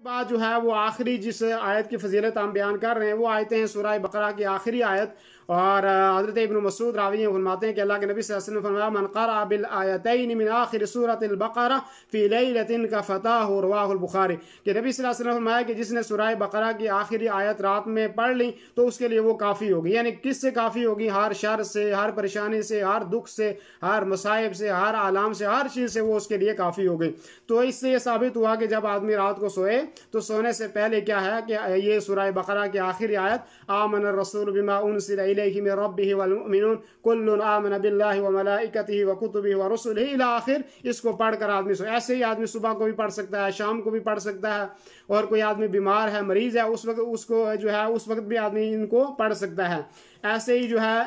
बात जो है वो आखिरी जिस आयत की फजीलत हम बयान कर रहे हैं वो आयतें हैं सूरह बकरा की आखिरी आयत। और हज़रत इब्न मसूद रावी फरमाते हैं कि अल्लाह के नबी सल्लल्लाहु अलैहि वसल्लम ने फरमाया मन क़रा बिल आयतैन मिन आखिर सूरतिल बकरा फ़ी लैलतिन का फ़ताहु रवाहुल बुखारी, कि नबी सल्लल्लाहु अलैहि वसल्लम ने फरमाया कि जिसने सूरह बकरा की आखिरी आयत रात में पढ़ ली तो उसके लिए वो काफ़ी होगी। यानी किससे काफ़ी होगी? हर शर से, हर परेशानी से, हर दुख से, हर मसाइब से, हर आलाम से, हर चीज़ से वो उसके लिए काफ़ी हो गई। तो इससे ये साबित हुआ कि जब आदमी रात को सोए तो सोने से पहले क्या है कि ये सूरह बकरा की आखिरी आयत आमन रसूल बिमा उनज़िला इलैहि मिन रब्बिहि वल मुमिनून कुल्लुन आमन बिल्लाहि व मलाइकतिहि व कुतुबिहि व रुसुलिहि इला आखिर, इसको पढ़कर आदमी सोए। ऐसे ही आदमी सुबह को भी पढ़ सकता है, शाम को भी पढ़ सकता है, और कोई आदमी बीमार है, मरीज है, उस वक्त उसको जो है उस वक्त भी आदमी इनको पढ़ सकता है। ऐसे ही जो है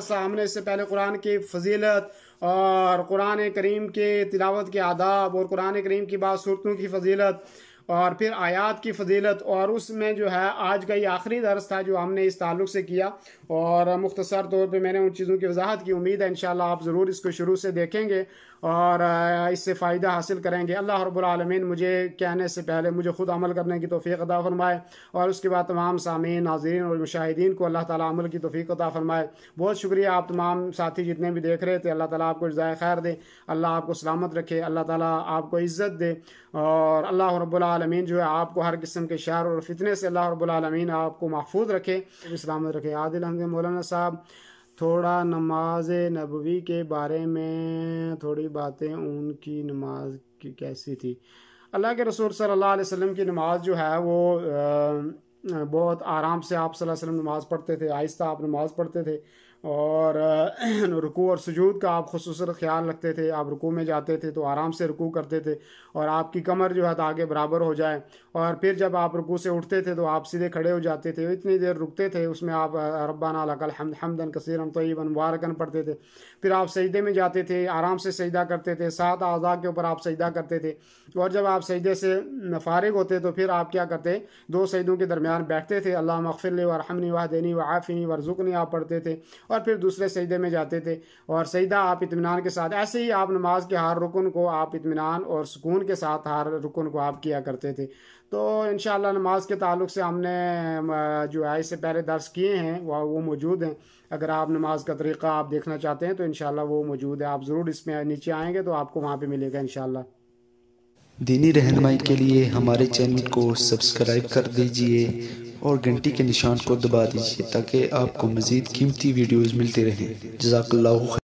सामने इससे पहले कुरान की फजीलत और कुरान करीम के तिलावत के आदाब और कुरान करीम की बाद सूरतों की फजीलत और फिर आयात की फजीलत, और उसमें जो है आज का ये आखिरी दर्स था जो हमने इस ताल्लुक़ से किया और मुख्तसर तौर पे मैंने उन चीज़ों की वजाहत की। उम्मीद है इंशाअल्लाह आप ज़रूर इसको शुरू से देखेंगे और इससे फ़ायदा हासिल करेंगे। अल्लाह रब्बुल आलमीन मुझे कहने से पहले मुझे ख़ुद अमल करने की तौफ़ीक़ अता फ़रमाए और उसके बाद तमाम सामीन, नाज़रीन और मुशाहिदीन को अल्लाह ताला अमल की तौफ़ीक़ अता फ़रमाए। बहुत शुक्रिया आप तमाम साथी जितने भी देख रहे थे। अल्लाह ताला आपको जज़ाए खैर दे, अल्लाह आपको सलामत रखे, अल्लाह ताला आपको इज़्ज़त दे, और अल्लाह रब्बुल आलमीन जो है आपको हर किस्म के शर और फितने से अल्लाह रब्बुल आलमीन आपको महफूज रखे, सलामत रखे। आदिल अहमद मौलाना साहब, थोड़ा नमाज नबवी के बारे में थोड़ी बातें, उनकी नमाज की कैसी थी? अल्लाह के रसूल सल्लल्लाहु अलैहि वसल्लम की नमाज जो है वो बहुत आराम से आप सल्लल्लाहु अलैहि वसल्लम नमाज पढ़ते थे, आहिस्ता आप नमाज पढ़ते थे, और रुकू और सुजूद का आप खुसूसन ख्याल रखते थे। आप रुकू में जाते थे तो आराम से रुकू करते थे और आपकी कमर जो है ताकि बराबर हो जाए, और फिर जब आप रुकू से उठते थे तो आप सीधे खड़े हो जाते थे। इतनी देर रुकते थे, उसमें आप रब्बाना लकल हम्द हम्दन कसीरन तय्यबन मुबारकन पढ़ते थे। फिर आप सजदे में जाते थे, आराम से सजदा करते थे, 7 आज़ा के ऊपर आप सजदा करते थे, और जब आप सजदे से फारिग होते तो फिर आप क्या करते? 2 सजदों के दरमियान बैठते थे, अल्लाह मग़फ़िरली वरहमनी वहदनी वआफ़िनी वरज़ुक़नी आप पढ़ते थे, और फिर दूसरे सजदे में जाते थे और सजदा आप इत्मीनान के साथ। ऐसे ही आप नमाज के हर रुकन को आप इत्मीनान और सुकून के साथ हर रुकन को आप किया करते थे। तो इंशाअल्लाह नमाज के ताल्लुक़ से हमने जो है इससे पहले दर्स किए हैं वो मौजूद हैं। अगर आप नमाज का तरीक़ा आप देखना चाहते हैं तो इंशाअल्लाह वो मौजूद है। आप ज़रूर इसमें नीचे आएँगे तो आपको वहाँ पे मिलेगा इंशाअल्लाह। दीनी रहनुमाई के लिए हमारे चैनल को सब्सक्राइब कर दीजिए और घंटी के निशान को दबा दीजिए ताकि आपको मज़ीद कीमती वीडियोज़ मिलते रहें। जज़ाकल्लाहु खैर।